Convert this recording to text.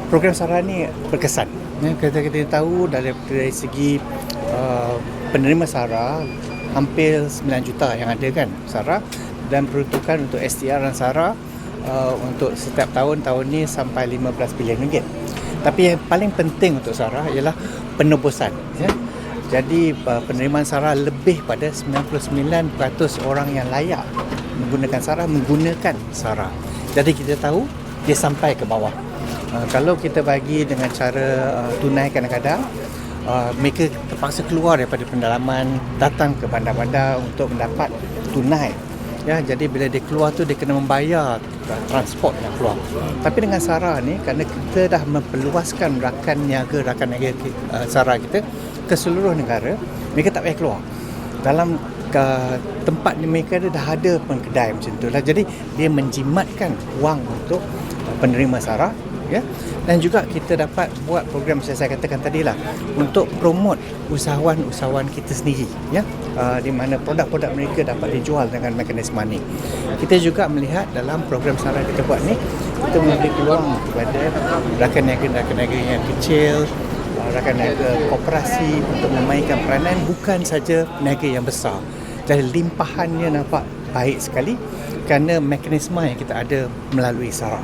Program SARA ni berkesan. Kita tahu dari segi penerima SARA hampir 9 juta yang ada kan SARA, dan peruntukan untuk STR dan SARA untuk setiap tahun ni sampai 15 bilion ringgit. Tapi yang paling penting untuk SARA ialah penebusan, ya. Jadi penerimaan SARA lebih pada 99% orang yang layak menggunakan SARA. Jadi kita tahu dia sampai ke bawah. Kalau kita bagi dengan cara tunai kadang-kadang, mereka terpaksa keluar daripada pendalaman, datang ke bandar-bandar untuk mendapat tunai. Ya, jadi bila dia keluar tu dia kena membayar transport yang keluar. Tapi dengan SARA ni, kerana kita dah memperluaskan rakan niaga SARA kita ke seluruh negara, mereka tak payah keluar. Dalam tempat mereka dah ada pun kedai macam tu lah. Jadi dia menjimatkan wang untuk penerima SARA, ya. Dan juga kita dapat buat program yang saya katakan tadi lah, untuk promote usahawan-usahawan kita sendiri, ya. Di mana produk-produk mereka dapat dijual dengan mekanisme ni. Kita juga melihat dalam program SARA kita buat ni, kita memberi peluang kepada rakan niaga yang kecil, rakan niaga koperasi untuk memainkan peranan, bukan saja niaga yang besar. Jadi limpahannya nampak baik sekali kerana mekanisme yang kita ada melalui SARA.